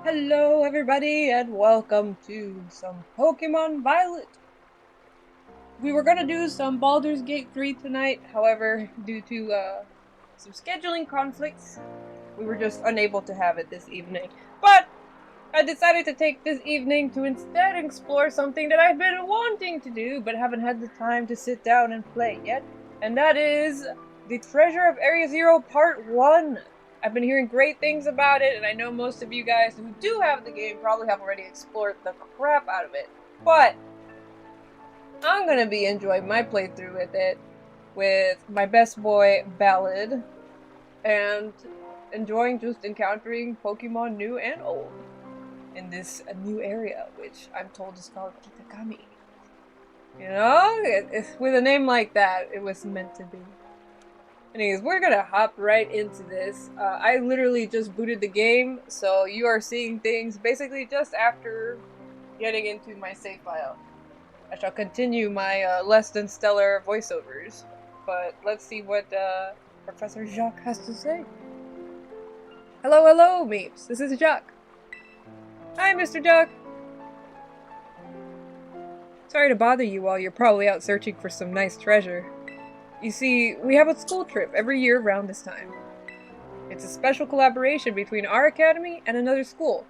Hello everybody and welcome to some Pokemon Violet. We were gonna do some Baldur's Gate 3 tonight, however, due to some scheduling conflicts, we were just unable to have it this evening. But I decided to take this evening to instead explore something that I've been wanting to do but haven't had the time to sit down and play yet, and that is the Treasure of Area Zero Part 1. I've been hearing great things about it, and I know most of you guys who do have the game probably have already explored the crap out of it. But I'm gonna be enjoying my playthrough with it, with my best boy, Ballad, and enjoying just encountering Pokemon new and old in this new area, which I'm told is called Kitakami. You know? With a name like that, it was meant to be. Anyways, we're gonna hop right into this. I literally just booted the game, so you are seeing things basically just after getting into my save file. I shall continue my less than stellar voiceovers, but let's see what Professor Jacques has to say. Hello, hello, Meeps. This is Jacques. Hi, Mr. Jacques. Sorry to bother you while you're probably out searching for some nice treasure. You see, we have a school trip every year around this time. It's a special collaboration between our academy and another school.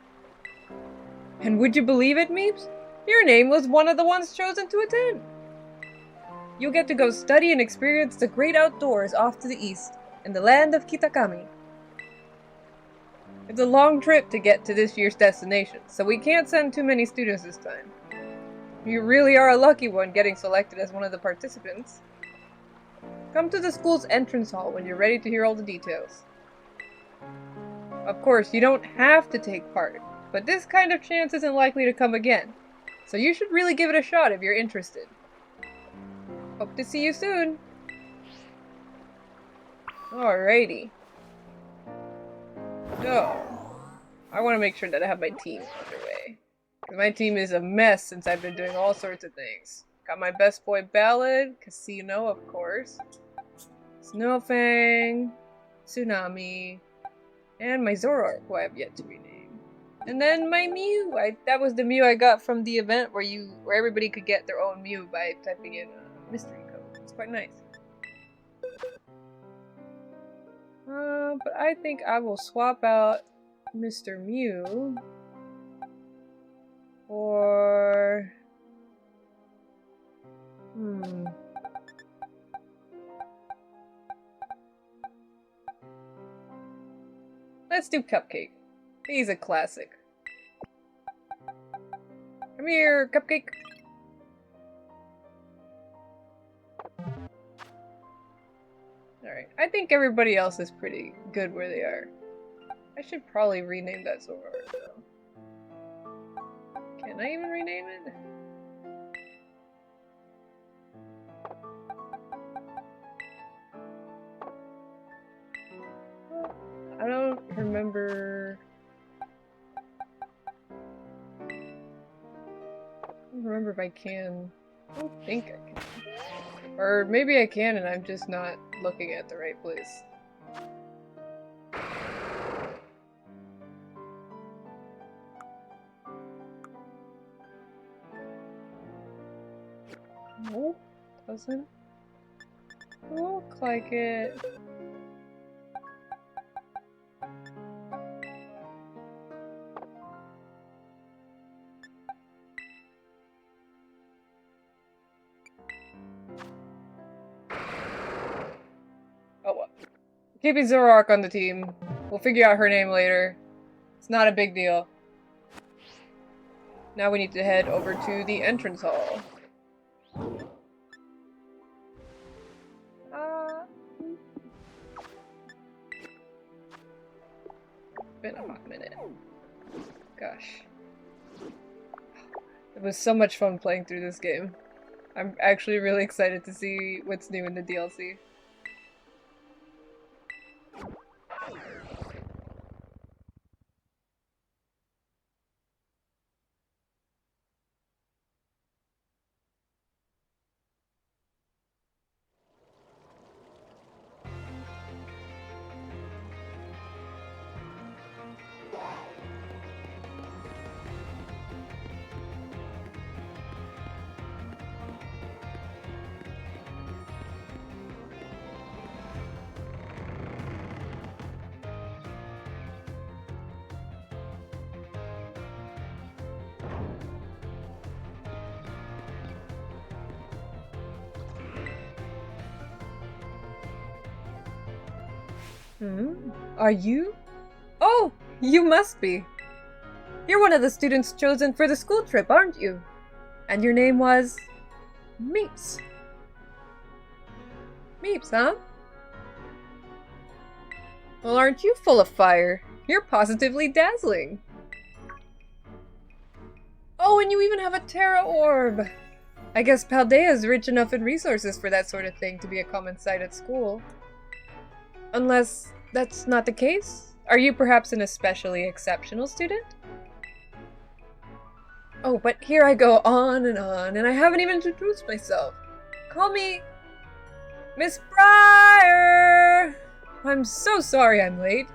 And would you believe it, Meeps? Your name was one of the ones chosen to attend. You'll get to go study and experience the great outdoors off to the east, in the land of Kitakami. It's a long trip to get to this year's destination, so we can't send too many students this time. You really are a lucky one getting selected as one of the participants. Come to the school's entrance hall when you're ready to hear all the details. Of course, you don't have to take part, but this kind of chance isn't likely to come again, so you should really give it a shot if you're interested. Hope to see you soon! Alrighty. So, I want to make sure that I have my team underway. My team is a mess since I've been doing all sorts of things. Got my best boy Ballad, Casino of course, Snowfang, Tsunami, and my Zoroark, who I have yet to rename. And then my Mew! That was the Mew I got from the event where everybody could get their own Mew by typing in a mystery code. It's quite nice. But I think I will swap out Mr. Mew for... Let's do Cupcake. He's a classic. Come here, Cupcake! Alright, I think everybody else is pretty good where they are. I should probably rename that Zoroark, though. Can I even rename it? I don't remember... if I can. I don't think I can. Or maybe I can and I'm just not looking at the right place. Nope, doesn't look like it. Oh well. Keeping Zoroark on the team. We'll figure out her name later. It's not a big deal. Now we need to head over to the entrance hall. Been a hot minute. Gosh. It was so much fun playing through this game. I'm actually really excited to see what's new in the DLC. Hmm? Are you? Oh, you must be. You're one of the students chosen for the school trip, aren't you? And your name was... Meeps. Meeps, huh? Well, aren't you full of fire? You're positively dazzling. Oh, and you even have a Terra Orb! I guess Paldea's rich enough in resources for that sort of thing to be a common sight at school. Unless that's not the case? Are you perhaps an especially exceptional student? Oh, but here I go on, and I haven't even introduced myself. Call me... Miss Briar! I'm so sorry I'm late.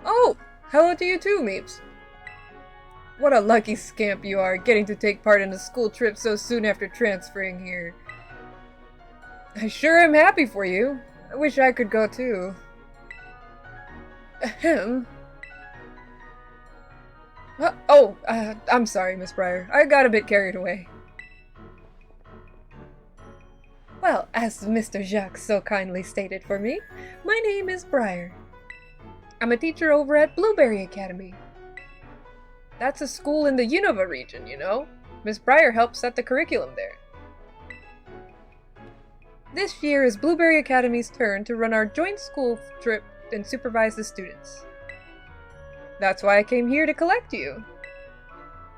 Oh, hello to you too, Meeps. What a lucky scamp you are, getting to take part in a school trip so soon after transferring here. I sure am happy for you. I wish I could go too. Ahem. I'm sorry, Miss Briar. I got a bit carried away. Well, as Mr. Jacques so kindly stated for me, my name is Briar. I'm a teacher over at Blueberry Academy. That's a school in the Unova region, you know. Miss Briar helps set the curriculum there. This year is Blueberry Academy's turn to run our joint school trip and supervise the students. That's why I came here to collect you.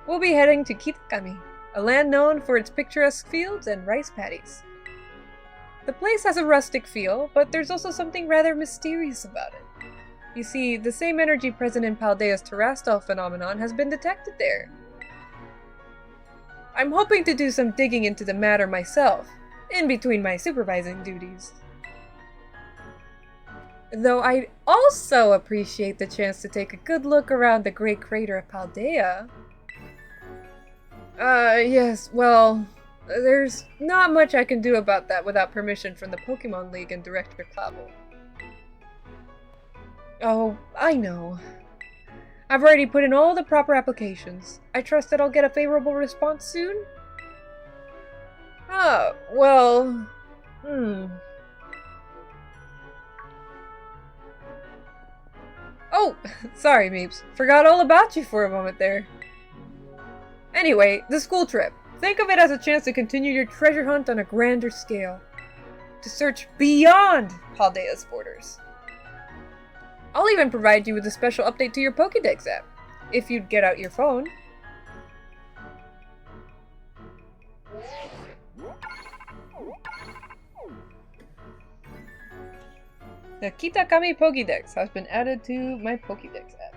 We'll be heading to Kitakami, a land known for its picturesque fields and rice paddies. The place has a rustic feel, but there's also something rather mysterious about it. You see, the same energy present in Paldea's terrestrial phenomenon has been detected there. I'm hoping to do some digging into the matter myself, in between my supervising duties. Though I'd also appreciate the chance to take a good look around the great crater of Paldea. Yes, well, there's not much I can do about that without permission from the Pokemon League and Director Clavel. Oh, I know. I've already put in all the proper applications. I trust that I'll get a favorable response soon? Well... Oh, sorry, Meeps. Forgot all about you for a moment there. Anyway, the school trip. Think of it as a chance to continue your treasure hunt on a grander scale. To search beyond Paldea's borders. I'll even provide you with a special update to your Pokédex app, if you'd get out your phone. The Kitakami Pokédex has been added to my Pokédex app.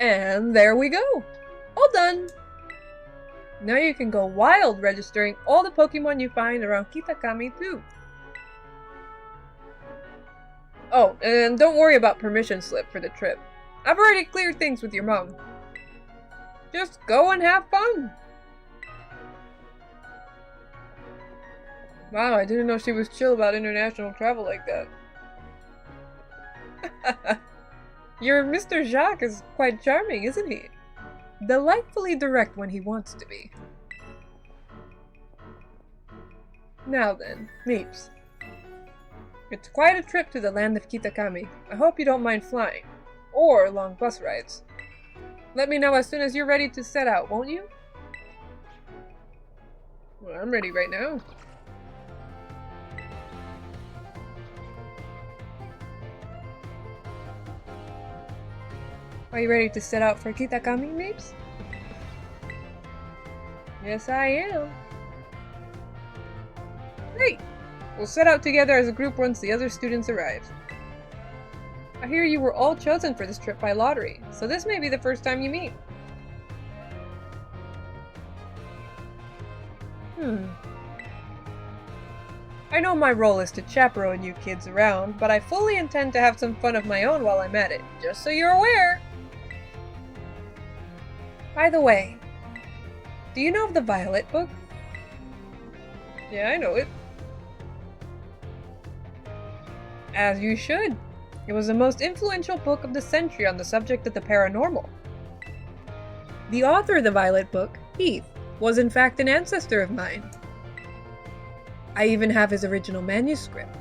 And there we go! All done! Now you can go wild registering all the Pokemon you find around Kitakami too. Oh, and don't worry about permission slip for the trip. I've already cleared things with your mom. Just go and have fun! Wow, I didn't know she was chill about international travel like that. Your Mr. Jacques is quite charming, isn't he? Delightfully direct when he wants to be. Now then, Meeps. It's quite a trip to the land of Kitakami. I hope you don't mind flying. Or long bus rides. Let me know as soon as you're ready to set out, won't you? Well, I'm ready right now. Are you ready to set out for Kitakami, Meeps? Yes, I am. Great! We'll set out together as a group once the other students arrive. I hear you were all chosen for this trip by lottery, so this may be the first time you meet. I know my role is to chaperone you kids around, but I fully intend to have some fun of my own while I'm at it, just so you're aware! By the way, do you know of the Violet book? Yeah, I know it. As you should. It was the most influential book of the century on the subject of the paranormal. The author of the Violet book, Heath, was in fact an ancestor of mine. I even have his original manuscript.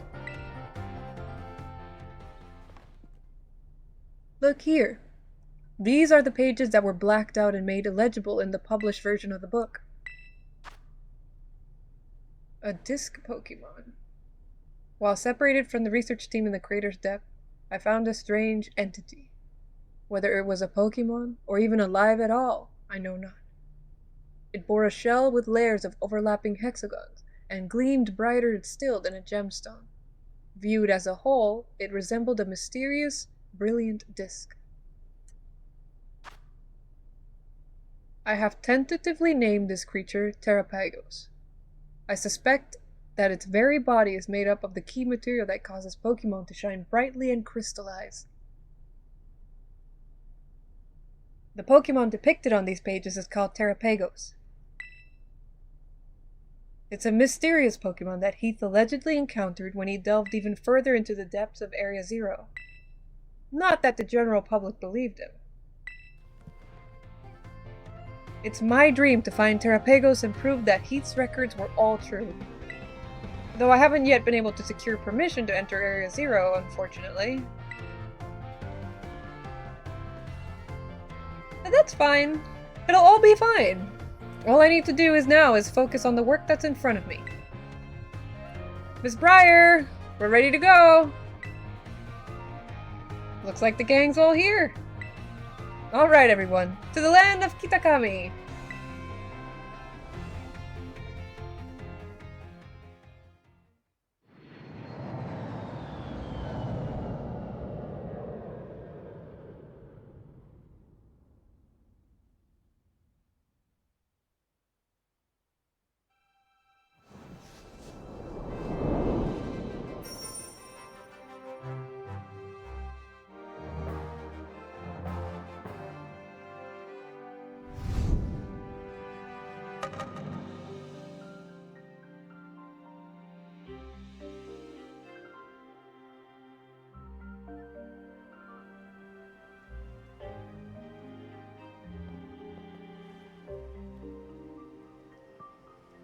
Look here. These are the pages that were blacked out and made illegible in the published version of the book. A disc Pokemon. While separated from the research team in the crater's depth, I found a strange entity. Whether it was a Pokemon, or even alive at all, I know not. It bore a shell with layers of overlapping hexagons, and gleamed brighter still than a gemstone. Viewed as a whole, it resembled a mysterious, brilliant disc. I have tentatively named this creature Terrapagos. I suspect that its very body is made up of the key material that causes Pokemon to shine brightly and crystallize. The Pokemon depicted on these pages is called Terrapagos. It's a mysterious Pokemon that Heath allegedly encountered when he delved even further into the depths of Area Zero. Not that the general public believed him. It's my dream to find Terrapagos and prove that Heath's records were all true. Though I haven't yet been able to secure permission to enter Area Zero, unfortunately. But that's fine. It'll all be fine. All I need to do now is focus on the work that's in front of me. Miss Briar, we're ready to go. Looks like the gang's all here. Alright everyone, to the land of Kitakami!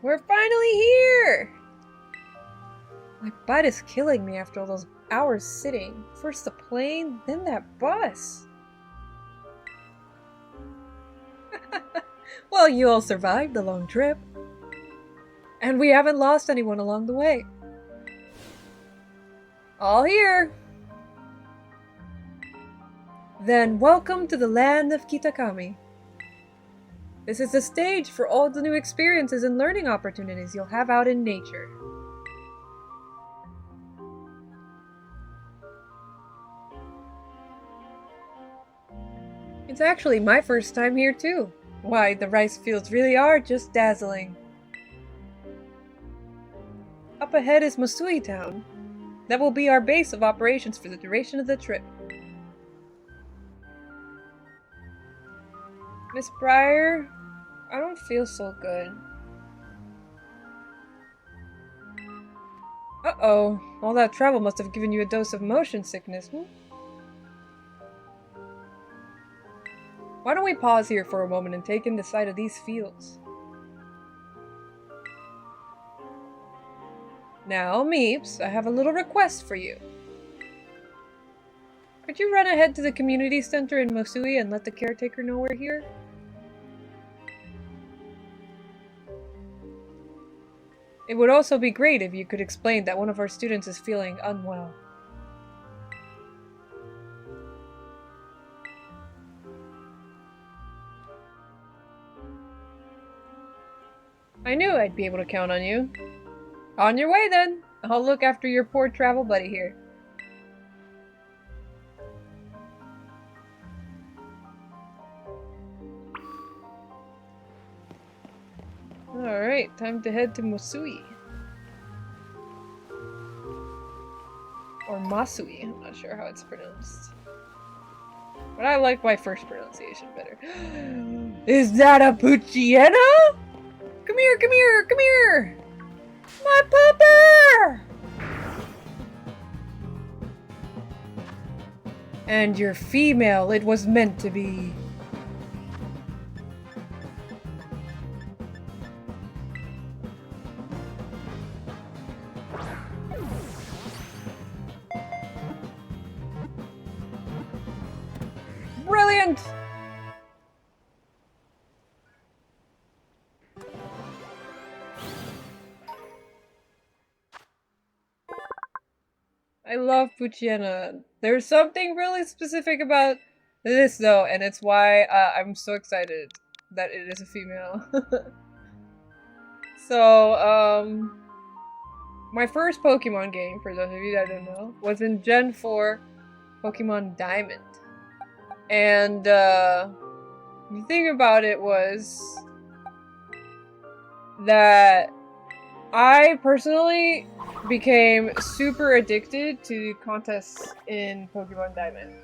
We're finally here! My butt is killing me after all those hours sitting. First the plane, then that bus. Well, you all survived the long trip. And we haven't lost anyone along the way. All here! Then welcome to the land of Kitakami. This is the stage for all the new experiences and learning opportunities you'll have out in nature. It's actually my first time here too. Why, the rice fields really are just dazzling. Up ahead is Masui Town. That will be our base of operations for the duration of the trip. Miss Briar, I don't feel so good. Uh-oh, all that travel must have given you a dose of motion sickness, Why don't we pause here for a moment and take in the sight of these fields? Now, Meeps, I have a little request for you. Could you run ahead to the community center in Masui and let the caretaker know we're here? It would also be great if you could explain that one of our students is feeling unwell. I knew I'd be able to count on you. On your way then! I'll look after your poor travel buddy here. Alright, time to head to Masui. Or Masui, I'm not sure how it's pronounced. But I like my first pronunciation better. Is that a Poochyena? Come here, come here, come here! My pupper! And you're female, it was meant to be. brilliant! I love Puchiana. There's something really specific about this though, and it's why I'm so excited that it is a female. So, my first Pokemon game, for those of you that don't know, was in Gen 4 Pokemon Diamond. And, the thing about it was that I personally became super addicted to contests in Pokemon Diamond.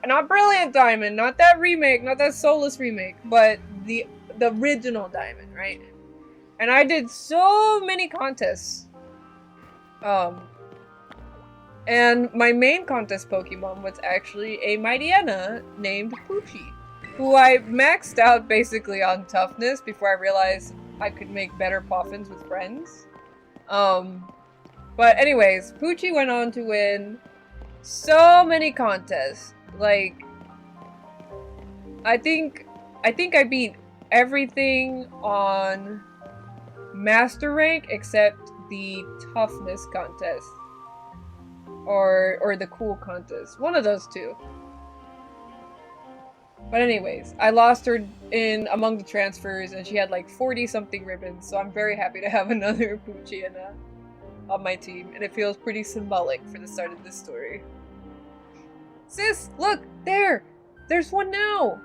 Not Brilliant Diamond, not that remake, not that Soulless remake, but the original Diamond, right? And I did so many contests. And my main contest Pokemon was actually a Mightyena named Poochie, who I maxed out basically on toughness before I realized I could make better Poffins with friends. But anyways, Poochie went on to win so many contests. Like, I think I beat everything on Master Rank except the toughness contest. Or the cool contest. One of those two. But anyways, I lost her in among the transfers and she had like 40 something ribbons, so I'm very happy to have another Puchiana on my team, and it feels pretty symbolic for the start of this story. Sis, look! There! There's one now!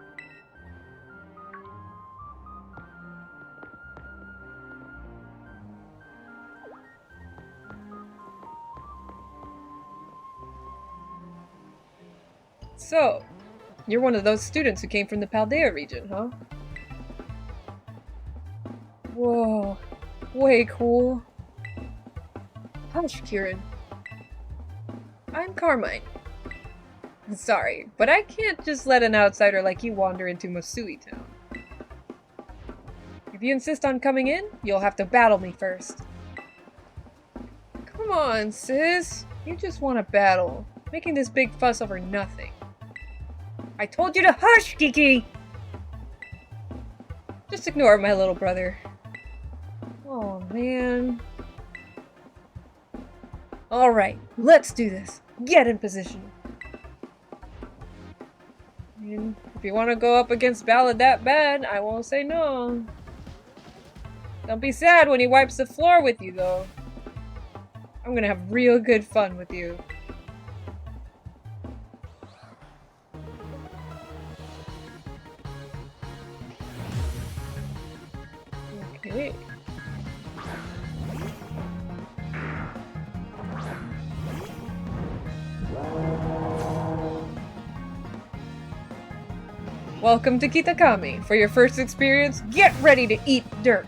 So, you're one of those students who came from the Paldea region, huh? Whoa, way cool. Hush, Kieran. I'm Carmine. Sorry, but I can't just let an outsider like you wander into Masui Town. If you insist on coming in, you'll have to battle me first. Come on, sis. You just want to battle, making this big fuss over nothing. I told you to hush, Kiki! Just ignore my little brother. Oh, man. Alright, let's do this. Get in position. And if you want to go up against Ballad that bad, I won't say no. Don't be sad when he wipes the floor with you, though. I'm gonna have real good fun with you. Okay. Welcome to Kitakami. For your first experience, get ready to eat dirt.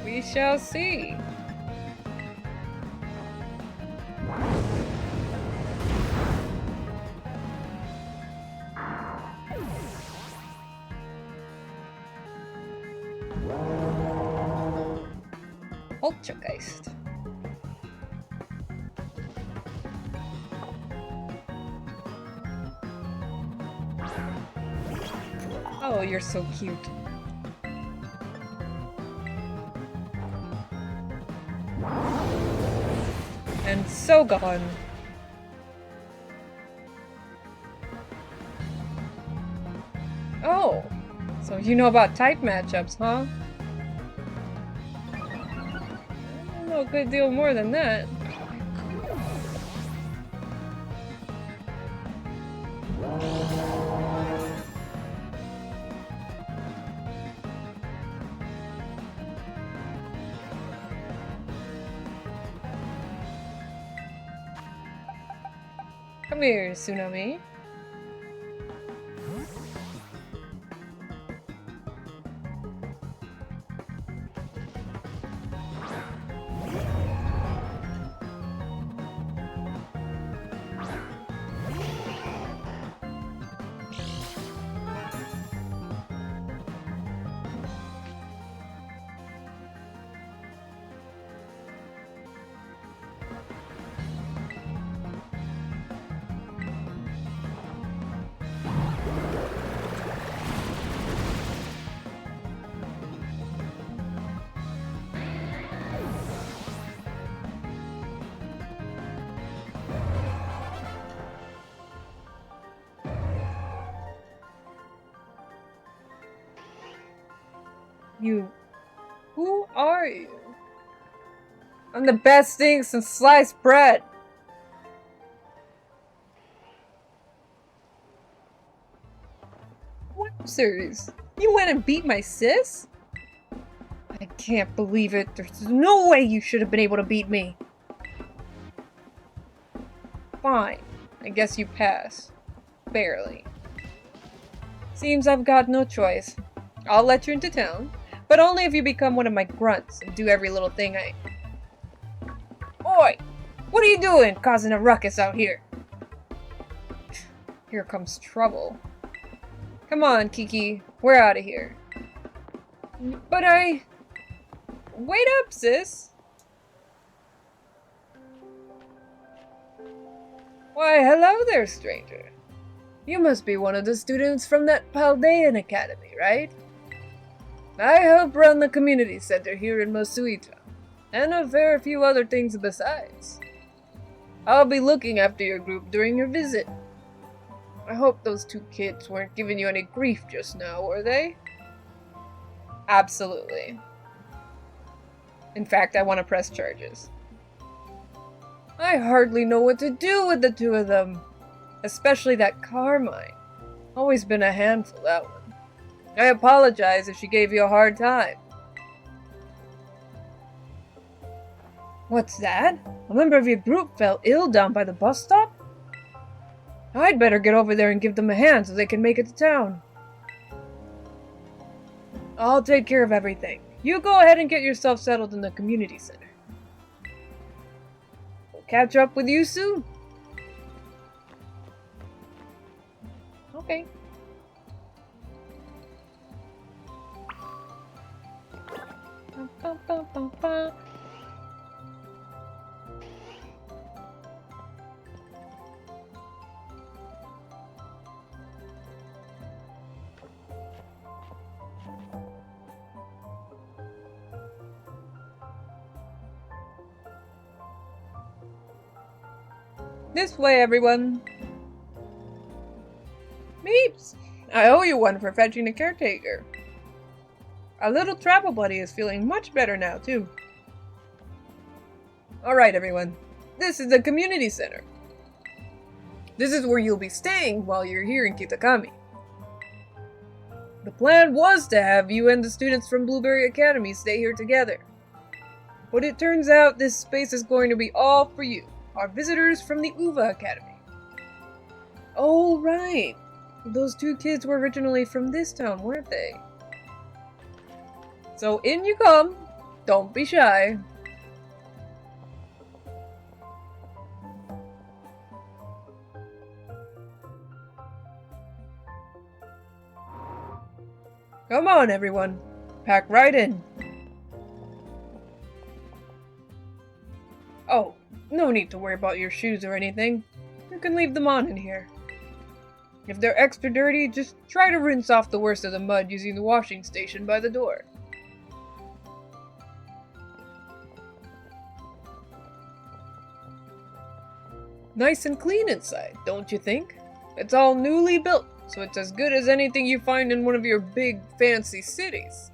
We shall see. Poltergeist. Oh, you're so cute. And so gone. Oh, so you know about type matchups, huh? I know a good deal more than that. Come here, Tsunami. Who are you? I'm the best thing since sliced bread. Wowzers! You went and beat my sis? I can't believe it. There's no way you should have been able to beat me. Fine. I guess you pass. Barely. Seems I've got no choice. I'll let you into town, but only if you become one of my grunts and do every little thing I... Oi! What are you doing, causing a ruckus out here? Here comes trouble. Come on, Kiki. We're out of here. But Wait up, sis! Why, hello there, stranger. You must be one of the students from that Paldean Academy, right? I help run the community center here in Masuita, and a fair few other things besides. I'll be looking after your group during your visit. I hope those two kids weren't giving you any grief just now, were they? Absolutely. In fact, I want to press charges. I hardly know what to do with the two of them. Especially that Carmine. Always been a handful, that one. I apologize if she gave you a hard time. What's that? A member of your group fell ill down by the bus stop? I'd better get over there and give them a hand so they can make it to town. I'll take care of everything. You go ahead and get yourself settled in the community center. We'll catch up with you soon. Okay. This way, everyone. Meeps! I owe you one for fetching the caretaker. Our little travel buddy is feeling much better now, too. Alright, everyone. This is the community center. This is where you'll be staying while you're here in Kitakami. The plan was to have you and the students from Blueberry Academy stay here together. But it turns out this space is going to be all for you, our visitors from the Uva Academy. Oh, right. Those two kids were originally from this town, weren't they? So in you come. Don't be shy. Come on, everyone. Pack right in. Oh, no need to worry about your shoes or anything. You can leave them on in here. If they're extra dirty, just try to rinse off the worst of the mud using the washing station by the door. Nice and clean inside, don't you think? It's all newly built, so it's as good as anything you find in one of your big, fancy cities.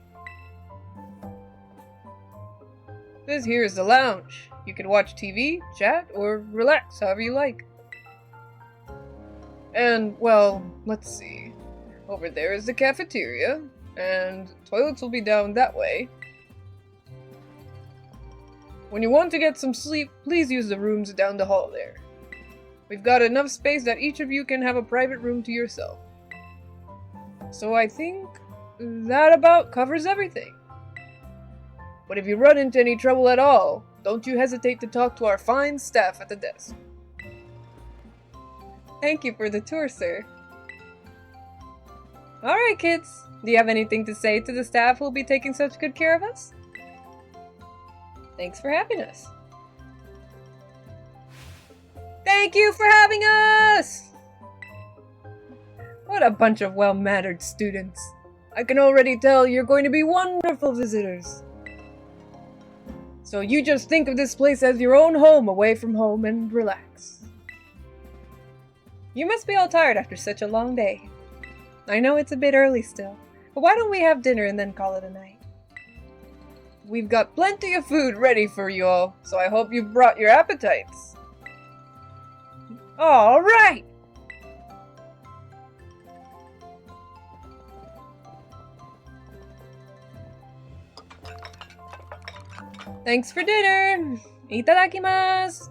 This here is the lounge. You can watch TV, chat, or relax however you like. And, well, let's see. Over there is the cafeteria, and toilets will be down that way. When you want to get some sleep, please use the rooms down the hall there. We've got enough space that each of you can have a private room to yourself. So I think that about covers everything. But if you run into any trouble at all, don't you hesitate to talk to our fine staff at the desk. Thank you for the tour, sir. Alright, kids. Do you have anything to say to the staff who will be taking such good care of us? Thanks for having us. Thank you for having us! What a bunch of well-mannered students. I can already tell you're going to be wonderful visitors. So you just think of this place as your own home away from home and relax. You must be all tired after such a long day. I know it's a bit early still, but why don't we have dinner and then call it a night? We've got plenty of food ready for you all, so I hope you brought your appetites. All right! Thanks for dinner! Itadakimasu!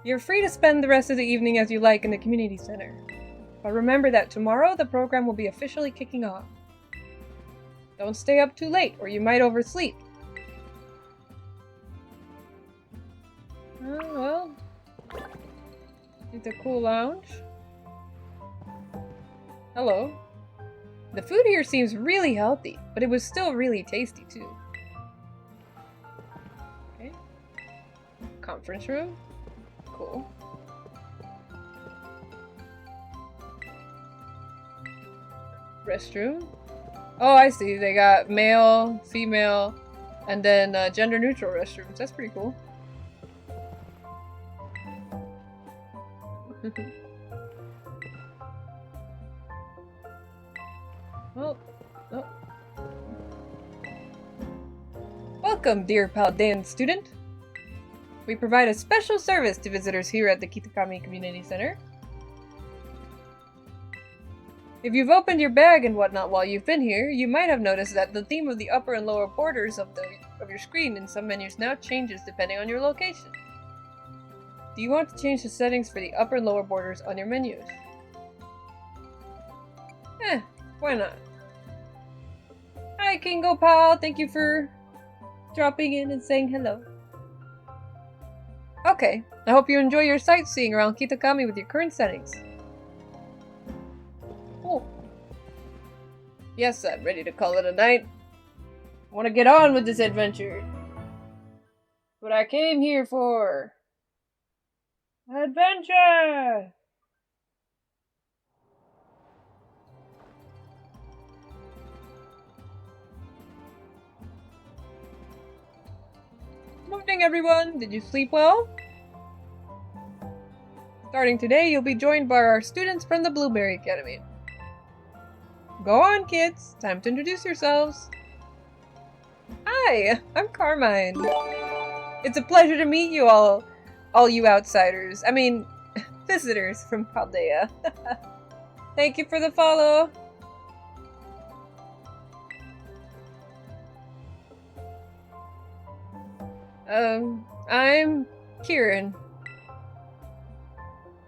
You're free to spend the rest of the evening as you like in the community center. But remember that tomorrow the program will be officially kicking off. Don't stay up too late or you might oversleep. Oh, well. It's a cool lounge. Hello. The food here seems really healthy, but it was still really tasty too. Okay. Conference room. Cool. Restroom. Oh, I see. They got male, female, and then gender-neutral restrooms. That's pretty cool. Well, oh. Welcome, dear Paldean student. We provide a special service to visitors here at the Kitakami Community Center. If you've opened your bag and whatnot while you've been here, you might have noticed that the theme of the upper and lower borders of your screen in some menus now changes depending on your location. Do you want to change the settings for the upper and lower borders on your menus? Why not? Hi, Kingo Pal. Thank you for dropping in and saying hello. Okay, I hope you enjoy your sightseeing around Kitakami with your current settings. Cool. Yes, I'm ready to call it a night. I want to get on with this adventure. What I came here for. Adventure! Morning, everyone! Did you sleep well? Starting today, you'll be joined by our students from the Blueberry Academy. Go on, kids! Time to introduce yourselves! Hi! I'm Carmine. It's a pleasure to meet you all you outsiders. I mean, visitors from Paldea. Thank you for the follow! I'm Kieran.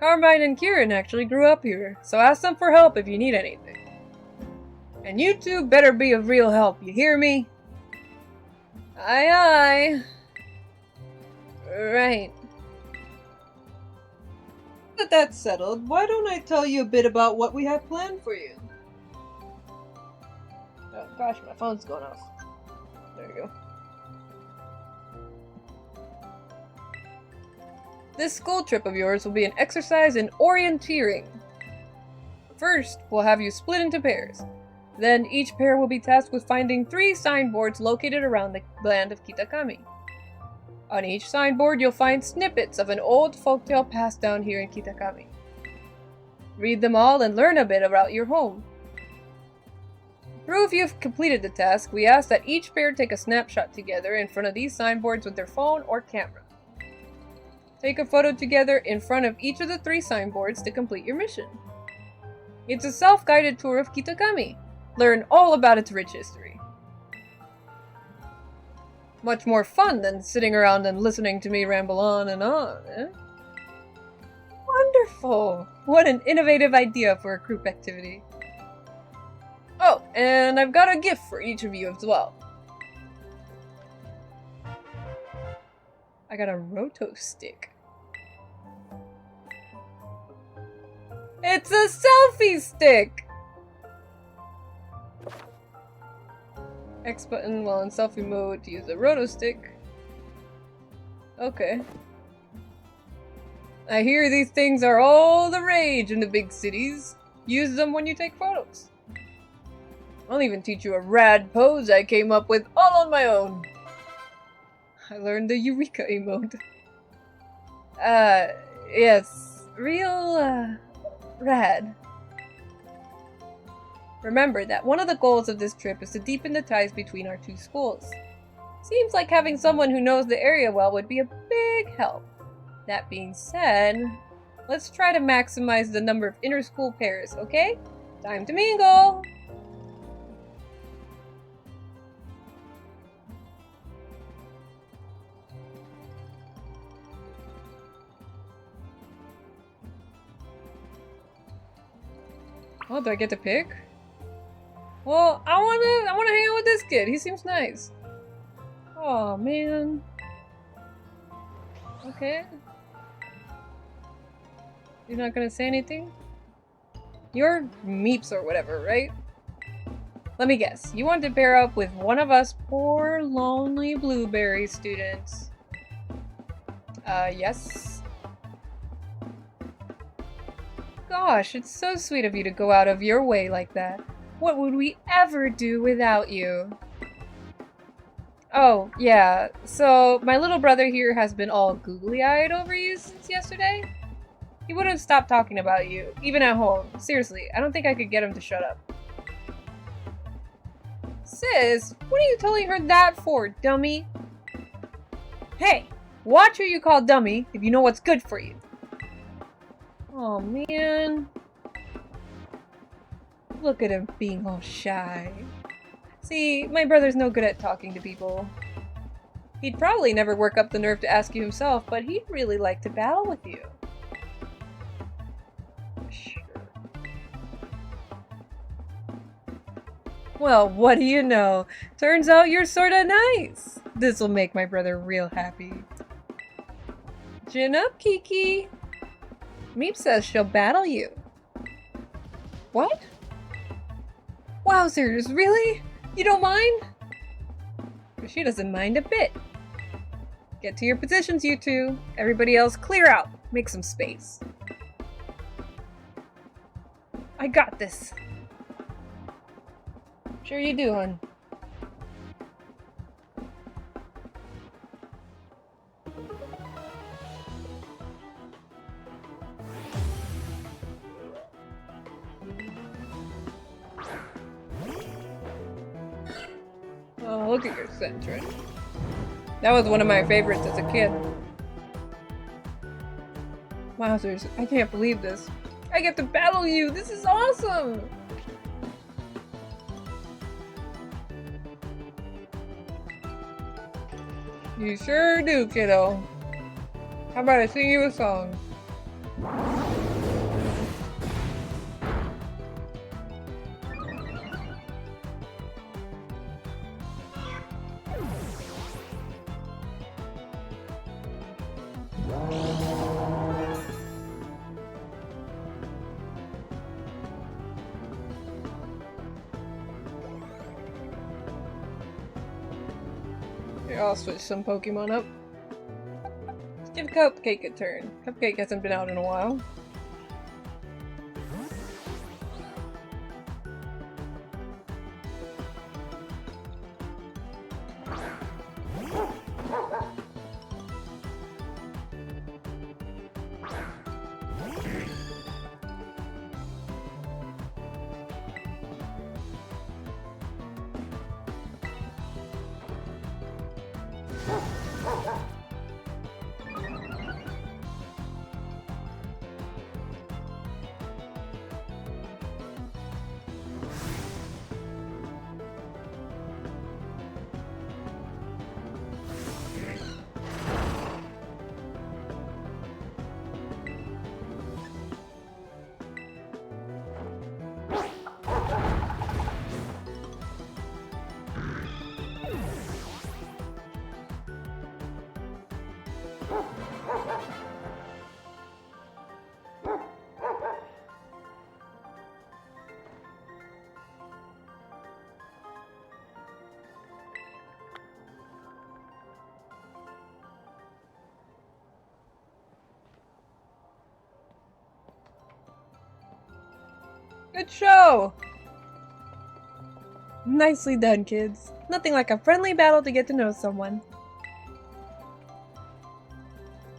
Carmine and Kieran actually grew up here, so ask them for help if you need anything. And you two better be of real help, you hear me? Aye aye. Right. Now that that's settled, why don't I tell you a bit about what we have planned for you? Oh gosh, my phone's going off. There you go. This school trip of yours will be an exercise in orienteering. First, we'll have you split into pairs. Then, each pair will be tasked with finding 3 signboards located around the land of Kitakami. On each signboard, you'll find snippets of an old folktale passed down here in Kitakami. Read them all and learn a bit about your home. To prove you've completed the task, we ask that each pair take a snapshot together in front of these signboards with their phone or camera. Take a photo together in front of each of the 3 signboards to complete your mission. It's a self-guided tour of Kitakami. Learn all about its rich history. Much more fun than sitting around and listening to me ramble on and on, eh? Wonderful! What an innovative idea for a group activity. Oh, and I've got a gift for each of you as well. I got a roto stick. It's a selfie stick! X button while in selfie mode to use the roto stick. Okay. I hear these things are all the rage in the big cities. Use them when you take photos. I'll even teach you a rad pose I came up with all on my own. I learned the Eureka emote. Yes. Real, rad. Remember that one of the goals of this trip is to deepen the ties between our two schools. Seems like having someone who knows the area well would be a big help. That being said, let's try to maximize the number of inter-school pairs, okay? Time to mingle! Oh, do I get to pick? Well, I wanna hang out with this kid. He seems nice. Oh man. Okay. You're not gonna say anything? You're Meeps or whatever, right? Let me guess. You want to pair up with one of us poor, lonely blueberry students. Yes. Gosh, it's so sweet of you to go out of your way like that. What would we ever do without you? Oh, yeah. So, my little brother here has been all googly-eyed over you since yesterday. He wouldn't stop talking about you, even at home. Seriously, I don't think I could get him to shut up. Sis, what are you telling her that for, dummy? Hey, watch who you call dummy if you know what's good for you. Oh man. Look at him being all shy. See, my brother's no good at talking to people. He'd probably never work up the nerve to ask you himself, but he'd really like to battle with you. Sure. Well, what do you know? Turns out you're sorta nice. This'll make my brother real happy. Chin up, Kiki. Meep says she'll battle you. What? Wowzers, really? You don't mind? She doesn't mind a bit. Get to your positions, you two. Everybody else, clear out. Make some space. I got this. Sure you do, hon. Oh, look at your Sentry. That was one of my favorites as a kid. Wowzers, I can't believe this. I get to battle you! This is awesome! You sure do, kiddo. How about I sing you a song? Here, I'll switch some Pokemon up. Let's give Cupcake a turn. Cupcake hasn't been out in a while. Good show! Nicely done, kids. Nothing like a friendly battle to get to know someone.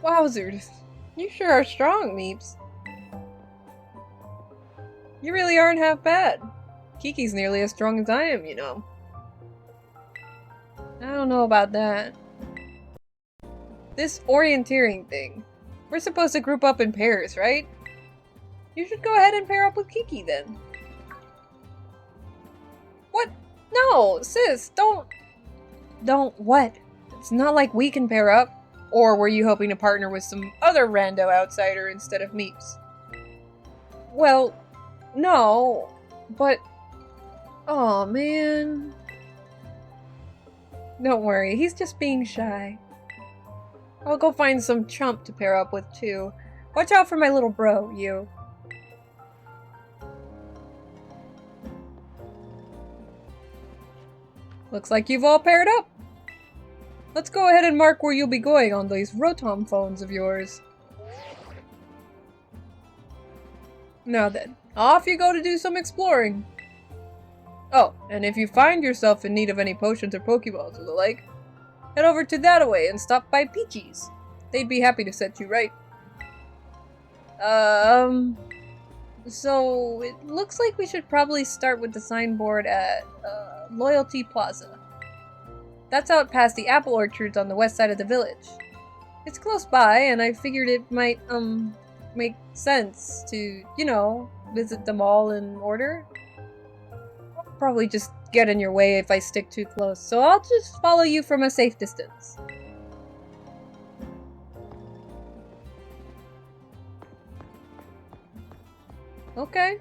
Wowzers. You sure are strong, Meeps. You really aren't half bad. Kiki's nearly as strong as I am, you know. I don't know about that. This orienteering thing. We're supposed to group up in pairs, right? You should go ahead and pair up with Kiki then. What? No, sis, don't what? It's not like we can pair up. Or were you hoping to partner with some other rando outsider instead of Meeps? Well, no, but... Aw, man. Don't worry, he's just being shy. I'll go find some chump to pair up with, too. Watch out for my little bro, you. Looks like you've all paired up. Let's go ahead and mark where you'll be going on these Rotom phones of yours. Now then, off you go to do some exploring. Oh, and if you find yourself in need of any potions or Pokeballs or the like, head over to Thataway and stop by Peachy's. They'd be happy to set you right. So it looks like we should probably start with the signboard at, Loyalty Plaza. That's out past the apple orchards on the west side of the village. It's close by, and I figured it might, make sense to, you know, visit them all in order. I'll probably just get in your way if I stick too close, so I'll just follow you from a safe distance. Okay.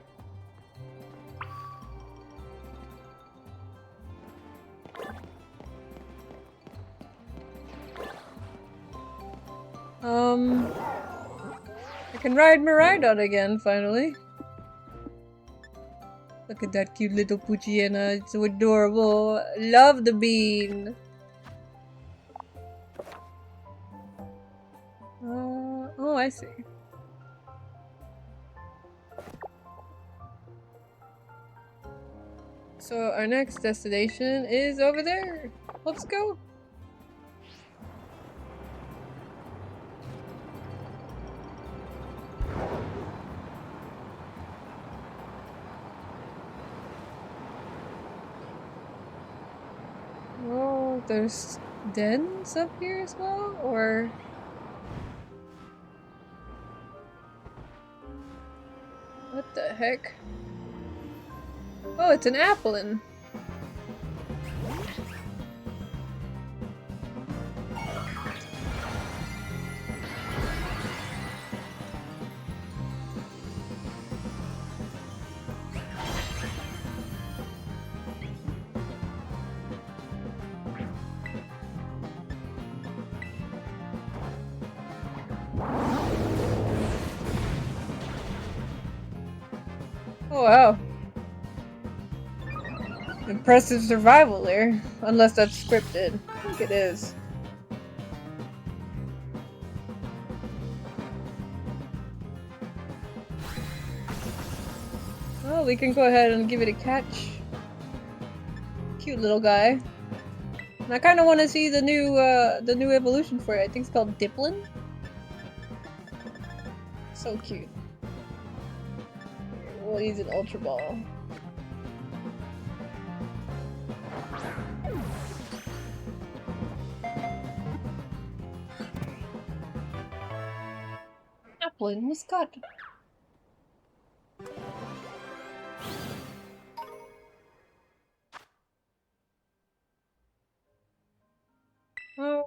I can ride Miraidon again, finally. Look at that cute little Poochyena, it's so adorable. Love the bean! Oh, I see. So our next destination is over there. Let's go! Oh, there's dens up here as well? Or... what the heck? Oh, it's an applin. Oh wow. Impressive survival there. Unless that's scripted. I think it is. Well, we can go ahead and give it a catch. Cute little guy. And I kind of want to see the new evolution for it. I think it's called Diplin. So cute. We'll use an Ultra Ball. Applin was cut. Oh.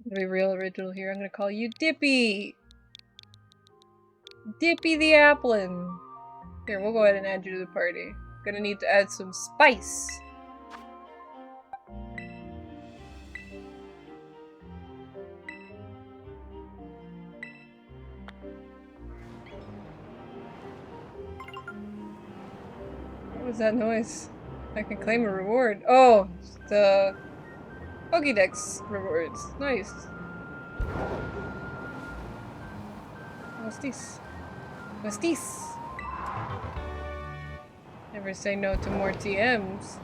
I'm gonna be real original here. I'm gonna call you Dippy! Dippy the Applin! Here, we'll go ahead and add you to the party. Gonna need to add some spice. What was that noise? I can claim a reward. Oh, the Pokédex rewards. Nice. What's this? What's this? Never say no to more TMs.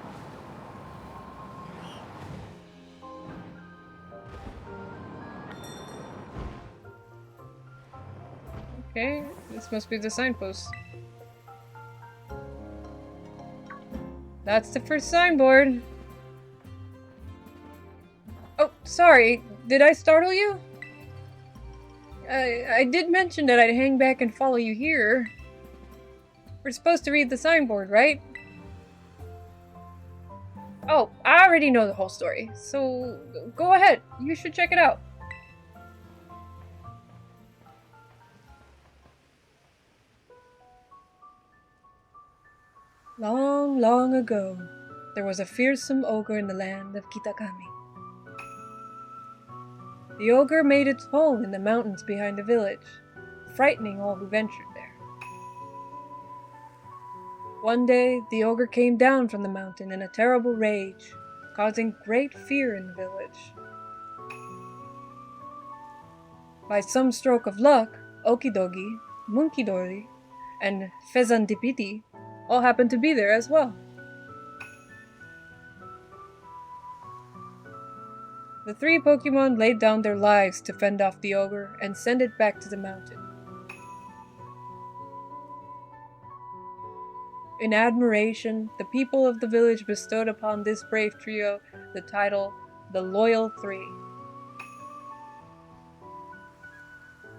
Okay, this must be the signpost. That's the first signboard. Oh, sorry. Did I startle you? I did mention that I'd hang back and follow you here. We're supposed to read the signboard, right? Oh, I already know the whole story, so go ahead. You should check it out. Long, long ago, there was a fearsome ogre in the land of Kitakami. The ogre made its home in the mountains behind the village, frightening all who ventured there. One day, the ogre came down from the mountain in a terrible rage, causing great fear in the village. By some stroke of luck, Okidogi, Munkidori, and Fezandipiti all happened to be there as well. The three Pokemon laid down their lives to fend off the ogre and send it back to the mountain. In admiration, the people of the village bestowed upon this brave trio the title, the Loyal Three.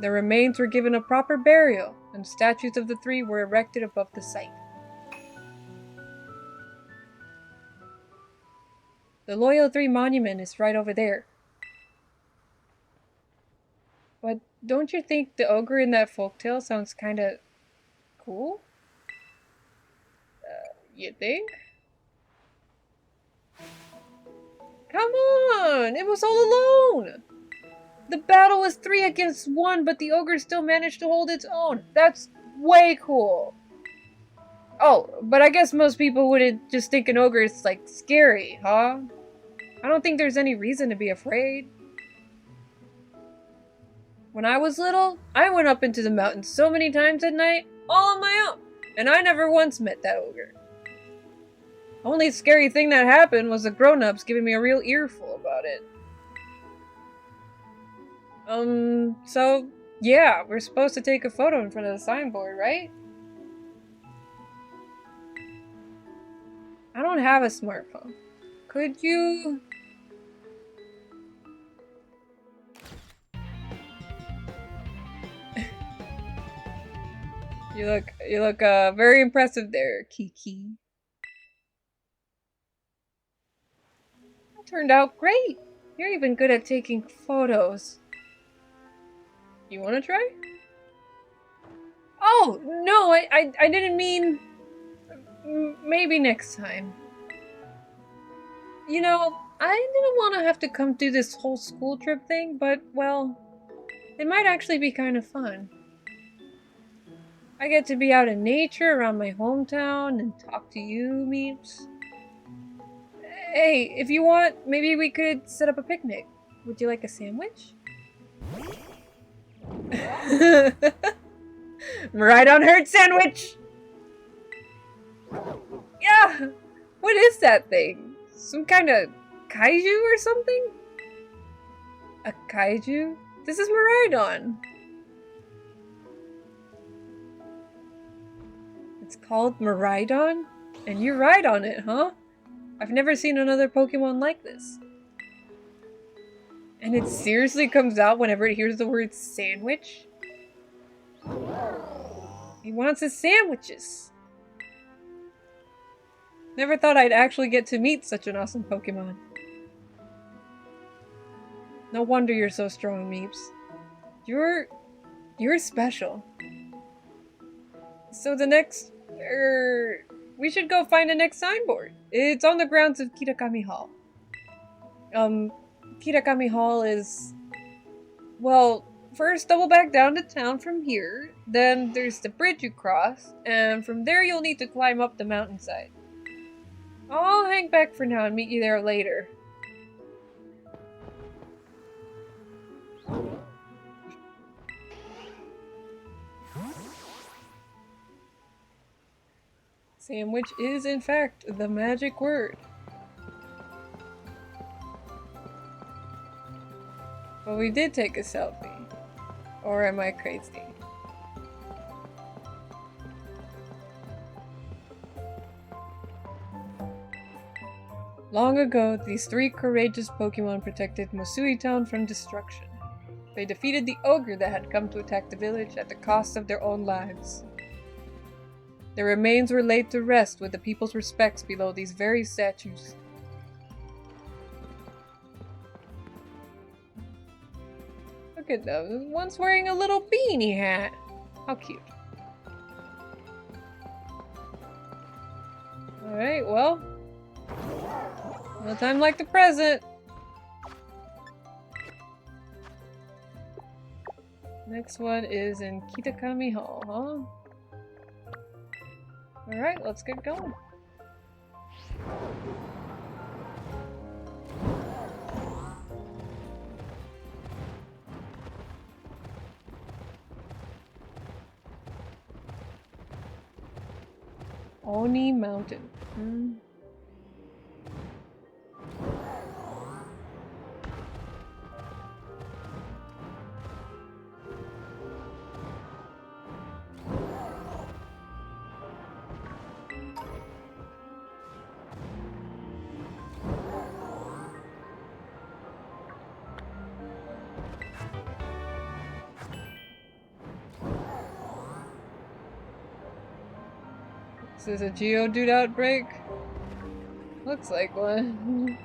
Their remains were given a proper burial, and statues of the three were erected above the site. The Loyal Three monument is right over there. But don't you think the ogre in that folktale sounds kinda cool? You think? Come on! It was all alone! The battle was 3 against 1, but the ogre still managed to hold its own. That's way cool. Oh, but I guess most people wouldn't just think an ogre is, like, scary, huh? I don't think there's any reason to be afraid. When I was little, I went up into the mountains so many times at night, all on my own, and I never once met that ogre. Only scary thing that happened was the grown-ups giving me a real earful about it. So, yeah, we're supposed to take a photo in front of the signboard, right? I don't have a smartphone. Could you... You look very impressive there, Kiki. That turned out great. You're even good at taking photos. You want to try? Oh, no, I didn't mean... Maybe next time. You know, I didn't want to have to come through this whole school trip thing, but, well, it might actually be kind of fun. I get to be out in nature around my hometown and talk to you, Meeps. Hey, if you want, maybe we could set up a picnic. Would you like a sandwich? Right on herd sandwich! Yeah! What is that thing? Some kind of kaiju or something? A kaiju? This is Miraidon. It's called Miraidon? And you ride on it, huh? I've never seen another Pokemon like this. And it seriously comes out whenever it hears the word sandwich? He wants his sandwiches. Never thought I'd actually get to meet such an awesome Pokemon. No wonder you're so strong, Meeps. You're special. So the next... we should go find the next signboard. It's on the grounds of Kitakami Hall. Kitakami Hall is... Well, first double back down to town from here, then there's the bridge you cross, and from there you'll need to climb up the mountainside. I'll hang back for now and meet you there later. Sandwich is, in fact, the magic word. But we did take a selfie. Or am I crazy? Long ago, these 3 courageous Pokemon protected Mosui Town from destruction. They defeated the ogre that had come to attack the village at the cost of their own lives. Their remains were laid to rest with the people's respects below these very statues. Look at them. One's wearing a little beanie hat. How cute. Alright, well. No time like the present. Next one is in Kitakami Hall, huh? Alright, let's get going. Oni Mountain. Is this a Geodude outbreak? Looks like one.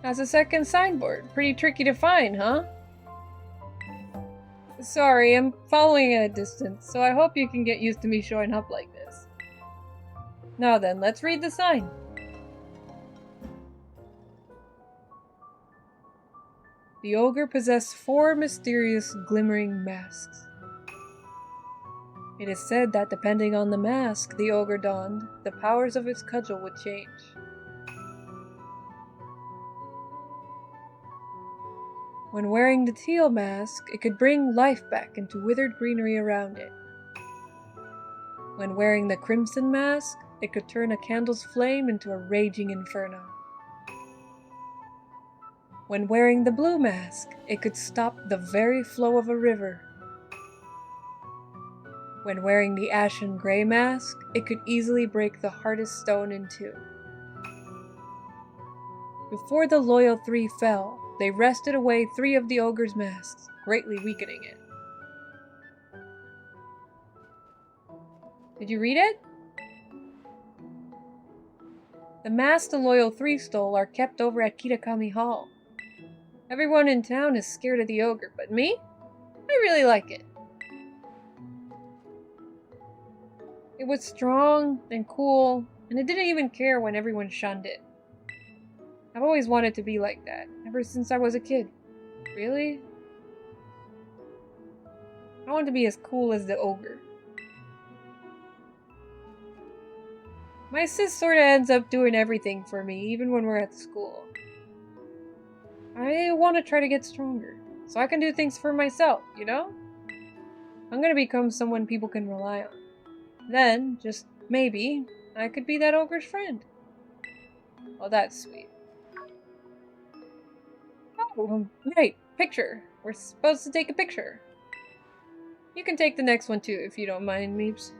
That's a second signboard. Pretty tricky to find, huh? Sorry, I'm following at a distance, so I hope you can get used to me showing up like this. Now then, let's read the sign. The ogre possessed 4 mysterious glimmering masks. It is said that depending on the mask the ogre donned, the powers of its cudgel would change. When wearing the teal mask, it could bring life back into withered greenery around it. When wearing the crimson mask, it could turn a candle's flame into a raging inferno. When wearing the blue mask, it could stop the very flow of a river. When wearing the ashen gray mask, it could easily break the hardest stone in 2. Before the loyal 3 fell, they wrested away 3 of the ogre's masks, greatly weakening it. Did you read it? The masks the loyal 3 stole are kept over at Kitakami Hall. Everyone in town is scared of the ogre, but me? I really like it. It was strong and cool, and it didn't even care when everyone shunned it. I've always wanted to be like that, ever since I was a kid. Really? I want to be as cool as the ogre. My sis sorta ends up doing everything for me, even when we're at school. I want to try to get stronger, so I can do things for myself, you know? I'm gonna become someone people can rely on. Then, just maybe, I could be that ogre's friend. Oh, that's sweet. Oh, right, picture. We're supposed to take a picture. You can take the next one too, if you don't mind, Meeps.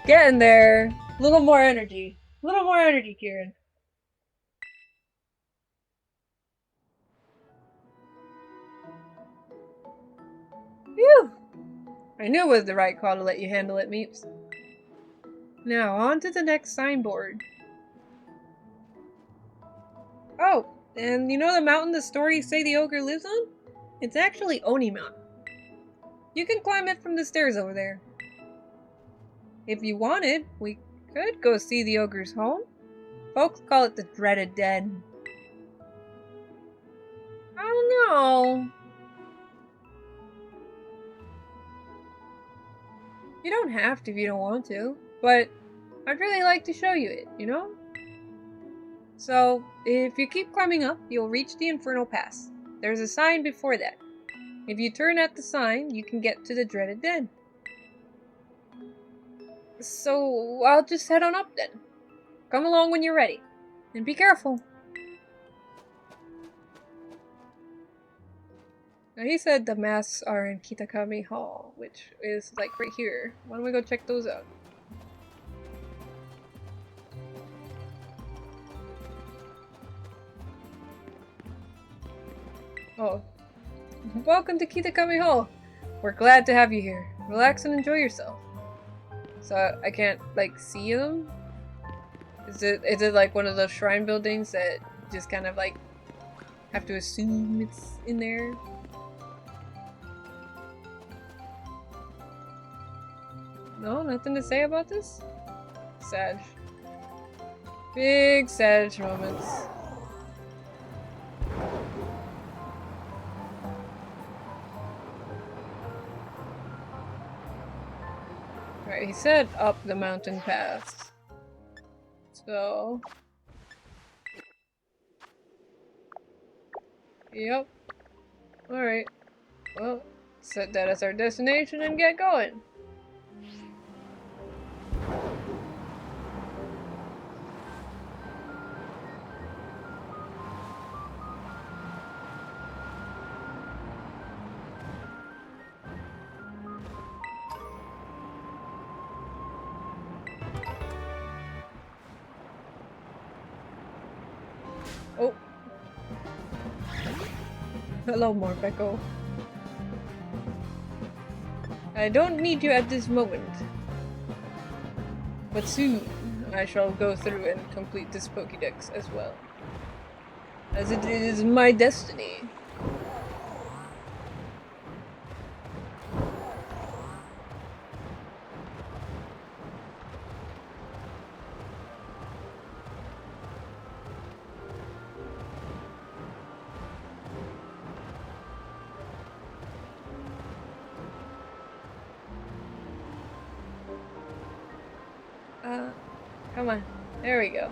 Getting there. A little more energy. A little more energy, Kieran. Phew! I knew it was the right call to let you handle it, Meeps. Now, on to the next signboard. Oh, and you know the mountain the stories say the ogre lives on? It's actually Oni Mountain. You can climb it from the stairs over there. If you wanted, we could go see the ogre's home. Folks call it the dreaded den. Oh. You don't have to if you don't want to, but I'd really like to show you it, you know? So, if you keep climbing up, you'll reach the Infernal Pass. There's a sign before that. If you turn at the sign, you can get to the dreaded den. So, I'll just head on up then. Come along when you're ready. And be careful. Now, he said the masks are in Kitakami Hall, which is like right here. Why don't we go check those out? Oh. Welcome to Kitakami Hall. We're glad to have you here. Relax and enjoy yourself. So I can't like see them? Is it like one of those shrine buildings that just kind of like have to assume it's in there? No, nothing to say about this? Sad. Big sad moments. Right, he said up the mountain pass. So... Yep. Alright. Well, set that as our destination and get going. Oh. Hello, Morpeko. I don't need you at this moment. But soon, I shall go through and complete this Pokédex as well. As it is my destiny. Come on. There we go.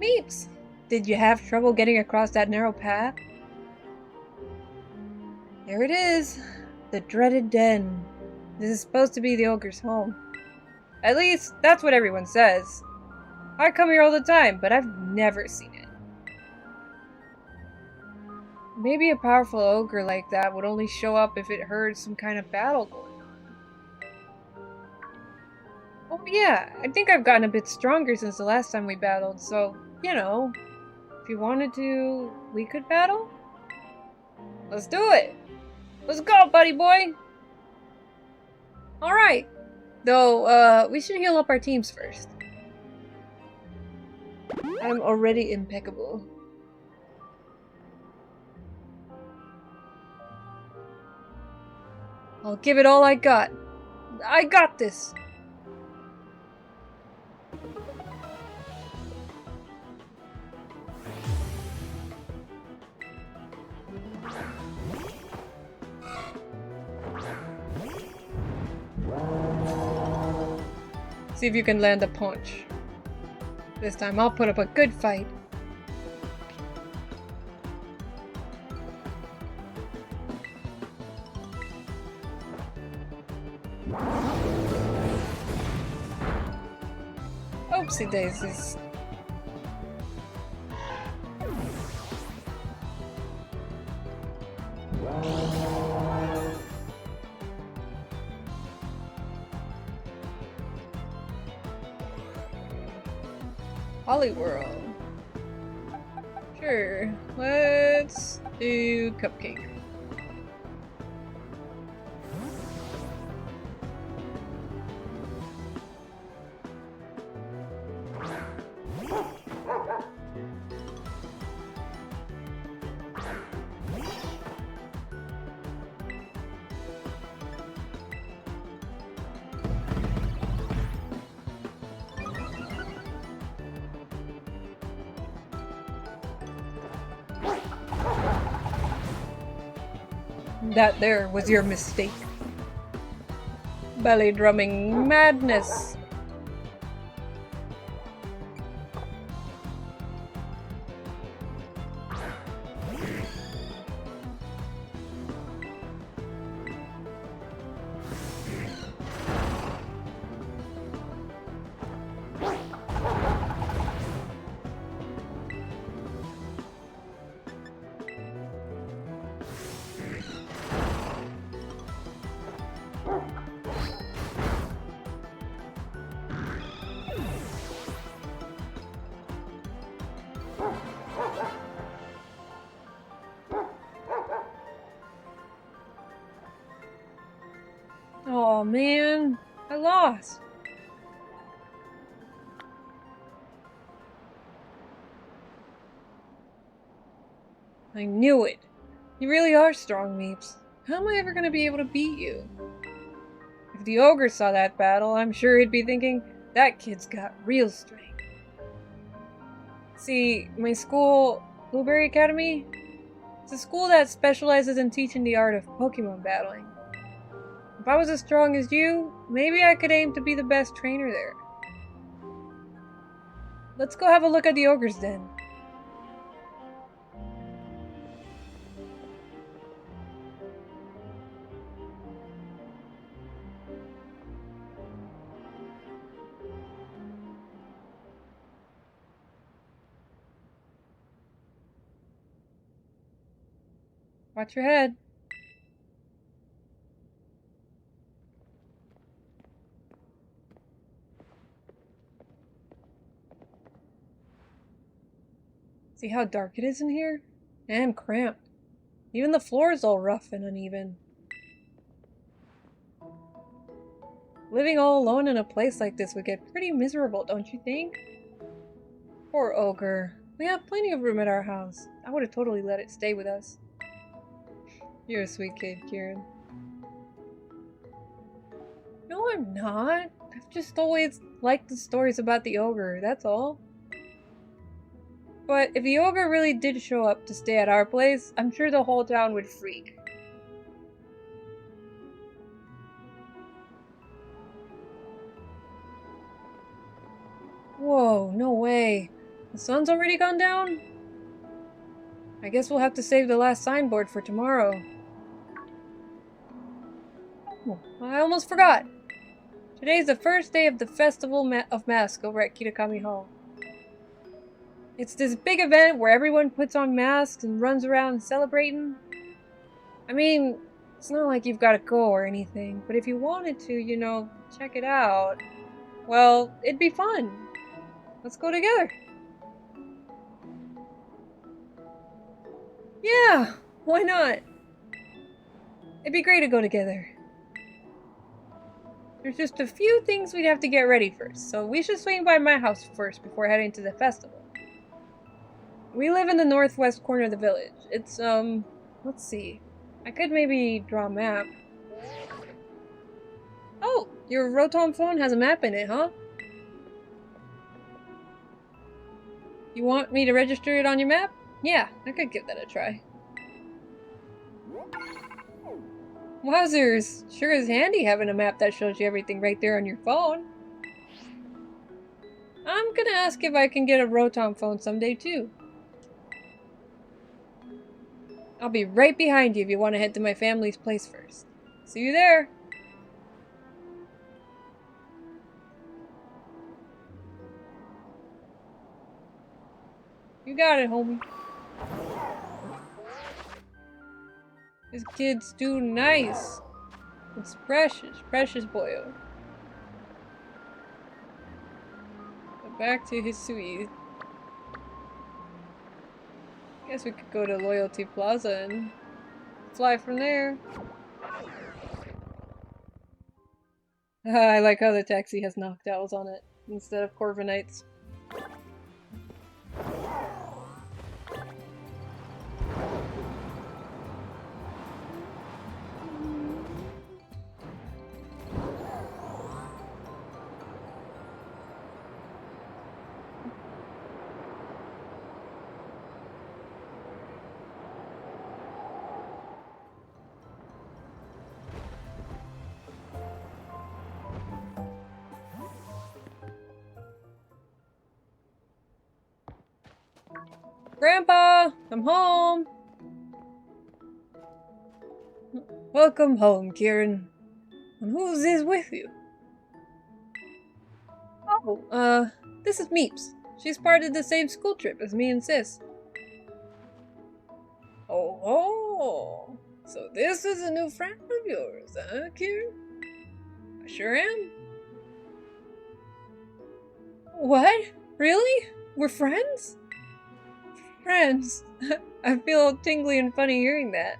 Meeps! Did you have trouble getting across that narrow path? There it is. The dreaded den. This is supposed to be the ogre's home. At least, that's what everyone says. I come here all the time, but I've never seen it. Maybe a powerful ogre like that would only show up if it heard some kind of battle going on. Oh yeah, I think I've gotten a bit stronger since the last time we battled, so, you know, if you wanted to, we could battle? Let's do it! Let's go, buddy boy! Alright. Though, we should heal up our teams first. I'm already impeccable. I'll give it all I got. I got this! See if you can land a punch. This time I'll put up a good fight. Oopsie daisies. Hollyworld. Sure, let's do Cupcake. That there was your mistake. Belly drumming madness. Oh man, I lost. I knew it. You really are strong, Meeps. How am I ever gonna be able to beat you? If the ogre saw that battle, I'm sure he'd be thinking, that kid's got real strength. See, my school, Blueberry Academy, it's a school that specializes in teaching the art of Pokemon battling. If I was as strong as you, maybe I could aim to be the best trainer there. Let's go have a look at the ogre's den. Watch your head. See how dark it is in here? And cramped. Even the floor is all rough and uneven. Living all alone in a place like this would get pretty miserable, don't you think? Poor ogre. We have plenty of room at our house. I would have totally let it stay with us. You're a sweet kid, Kieran. No, I'm not. I've just always liked the stories about the ogre, that's all. But if the ogre really did show up to stay at our place, I'm sure the whole town would freak. Whoa, no way. The sun's already gone down? I guess we'll have to save the last signboard for tomorrow. Oh, I almost forgot. Today's the first day of the Festival of Masks over at Kitakami Hall. It's this big event where everyone puts on masks and runs around celebrating. I mean, it's not like you've got to go or anything, but if you wanted to, you know, check it out, well, it'd be fun. Let's go together. Yeah, why not? It'd be great to go together. There's just a few things we'd have to get ready first, so we should swing by my house first before heading to the festival. We live in the northwest corner of the village. It's, let's see. I could maybe draw a map. Oh, your Rotom phone has a map in it, huh? You want me to register it on your map? Yeah, I could give that a try. Wowzers! Sure is handy having a map that shows you everything right there on your phone. I'm gonna ask if I can get a Rotom phone someday too. I'll be right behind you if you want to head to my family's place first. See you there! You got it, homie. This kid's too nice. It's precious, precious boyo. But back to his suite. Guess we could go to Loyalty Plaza and fly from there. I like how the taxi has Noctowls on it instead of Corviknights. Grandpa, I'm home. Welcome home, Kieran. And who's this with you? Oh, this is Meeps. She's part of the same school trip as me and Sis. Oh, so this is a new friend of yours, huh, Kieran? I sure am. What? Really? We're friends? Friends? I feel all tingly and funny hearing that.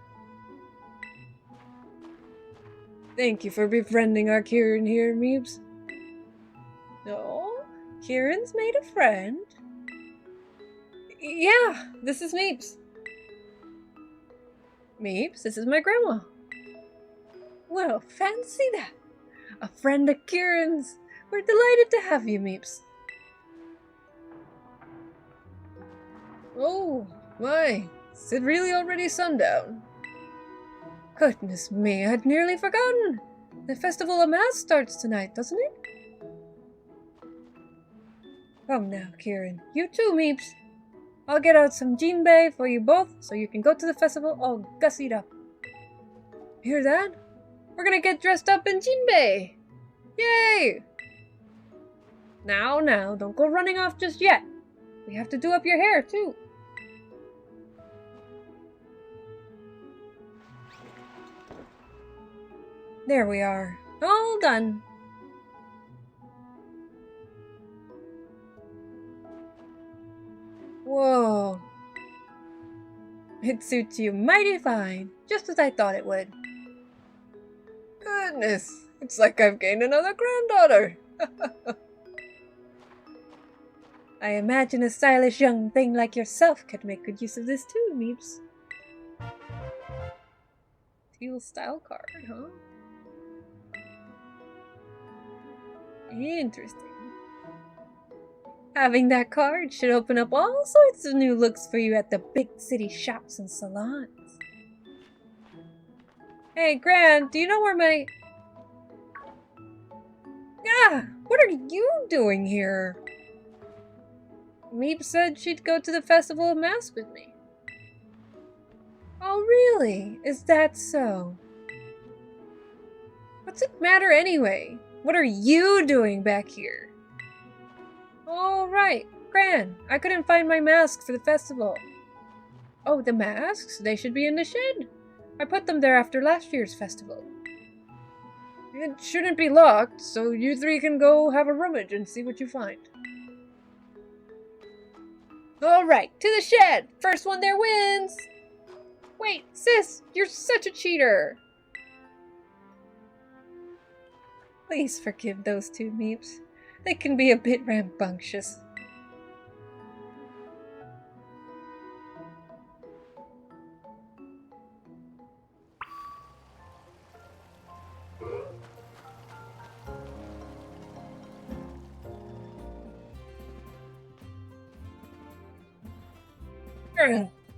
Thank you for befriending our Kieran here, Meeps. No, Kieran's made a friend. Yeah, this is Meeps. Meeps, this is my grandma. Well, fancy that. A friend of Kieran's. We're delighted to have you, Meeps. Oh, my. Is it really already sundown? Goodness me, I'd nearly forgotten. The Festival of Mass starts tonight, doesn't it? Come now, Kieran. You too, Meeps. I'll get out some jinbei for you both so you can go to the festival all gussied up. Hear that? We're gonna get dressed up in jinbei! Yay! Now, don't go running off just yet. We have to do up your hair, too. There we are. All done. Whoa. It suits you mighty fine, just as I thought it would. Goodness, it's like I've gained another granddaughter. I imagine a stylish young thing like yourself could make good use of this too, Meeps. Teal style card, huh? Interesting. Having that card should open up all sorts of new looks for you at the big city shops and salons. Hey, Gran, do you know where my... Ah! What are you doing here? Meep said she'd go to the Festival of Mass with me. Oh, really? Is that so? What's it matter anyway? What are you doing back here? Oh, right. Gran, I couldn't find my mask for the festival. Oh, the masks? They should be in the shed. I put them there after last year's festival. It shouldn't be locked, so you three can go have a rummage and see what you find. Alright, to the shed! First one there wins! Wait, sis, you're such a cheater! Please forgive those two Meeps. They can be a bit rambunctious.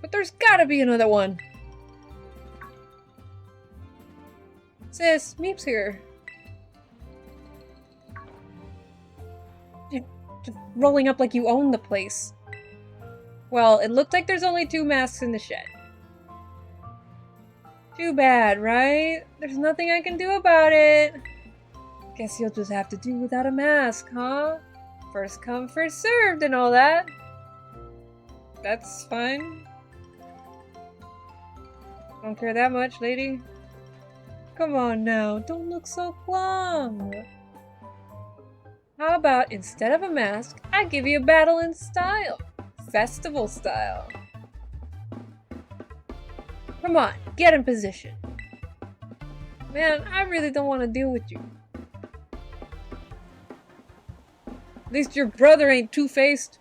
But there's gotta be another one. Sis, Meep's here. You're just rolling up like you own the place. Well, it looked like there's only 2 masks in the shed. Too bad, right? There's nothing I can do about it. Guess you'll just have to do without a mask, huh? First come, first served and all that. That's fine. Don't care that much, lady. Come on now, don't look so glum. How about instead of a mask, I give you a battle in style. Festival style. Come on, get in position. Man, I really don't want to deal with you. At least your brother ain't two-faced.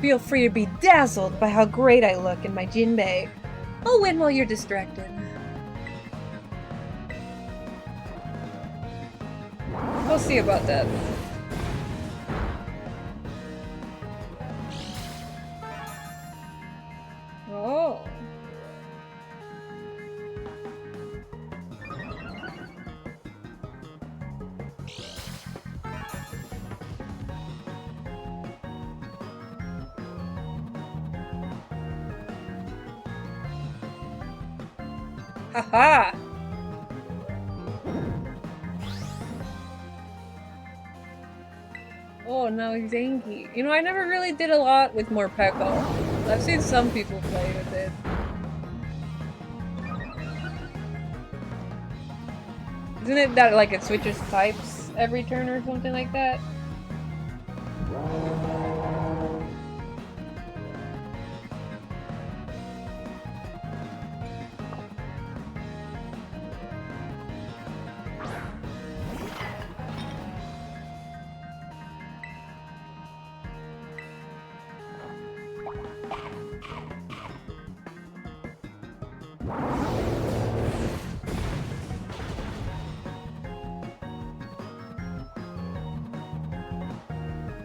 Feel free to be dazzled by how great I look in my jinbei. I'll win while you're distracted. We'll see about that. Haha! Oh, now he's angry. You know, I never really did a lot with Meepachan. I've seen some people play with it. Isn't it that like it switches types every turn or something like that?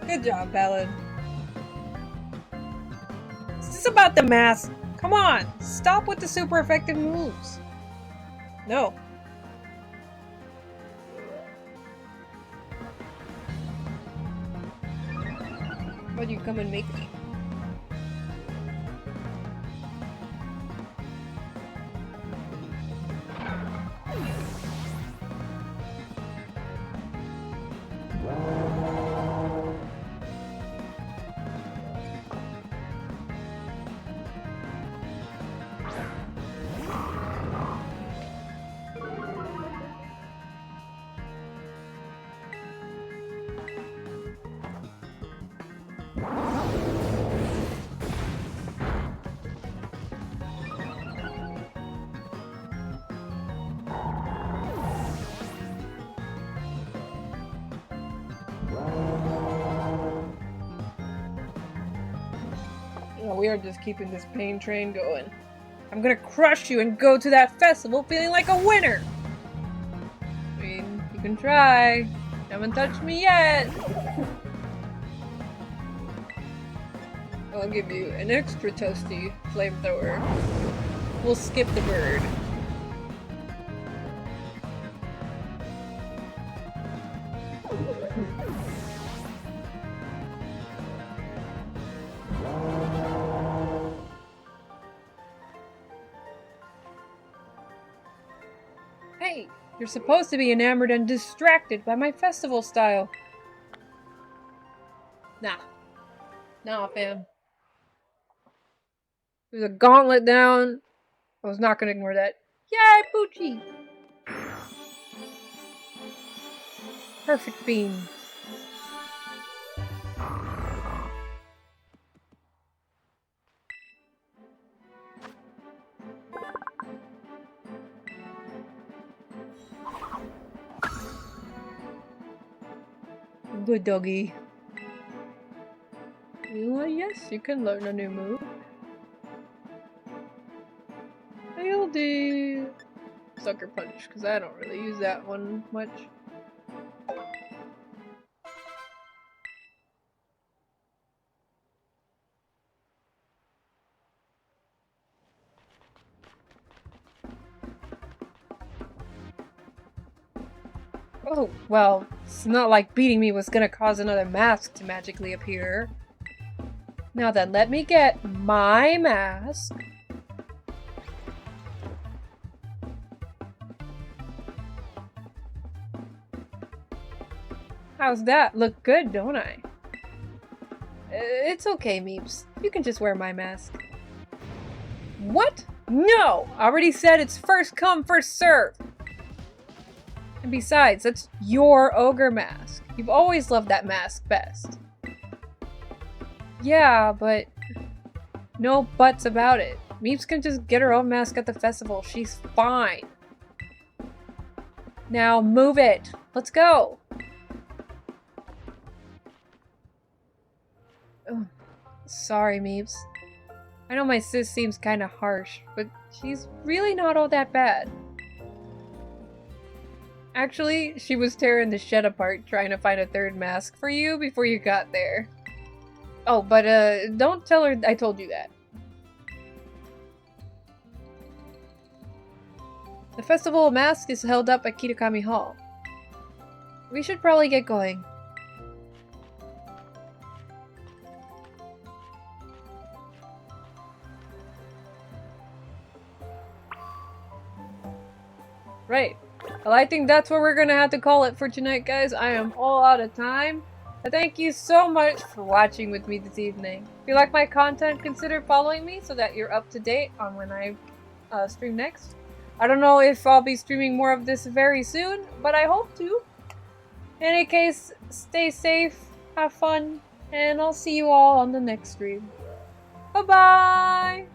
Good job, Ballad. This is about the mask. Come on, stop with the super effective moves. No. Why'd you come and make me? We are just keeping this pain train going. I'm gonna crush you and go to that festival feeling like a winner! I mean, you can try. You haven't touched me yet! I'll give you an extra toasty flamethrower. We'll skip the bird. Hey, you're supposed to be enamored and distracted by my festival style. Nah, fam. There's a gauntlet down. I was not gonna ignore that. Yay, Poochie! Perfect beam. Good doggy. Well, yes, you can learn a new move. I'll do Sucker Punch, because I don't really use that one much. Oh, well, it's not like beating me was gonna cause another mask to magically appear. Now then, let me get my mask. How's that? Look good, don't I? It's okay, Meeps. You can just wear my mask. What? No! I already said it's first come, first serve! And besides, that's your ogre mask. You've always loved that mask best. Yeah, but no buts about it. Meeps can just get her own mask at the festival. She's fine. Now move it. Let's go. Ugh. Sorry, Meeps. I know my sis seems kinda harsh, but she's really not all that bad. Actually, she was tearing the shed apart trying to find a third mask for you before you got there. Oh, but don't tell her I told you that. The Festival of Masks is held up at Kitakami Hall. We should probably get going. Right. Well, I think that's what we're gonna have to call it for tonight, guys. I am all out of time. Thank you so much for watching with me this evening. If you like my content, consider following me so that you're up to date on when I stream next. I don't know if I'll be streaming more of this very soon, but I hope to. In any case, stay safe, have fun, and I'll see you all on the next stream. Bye-bye!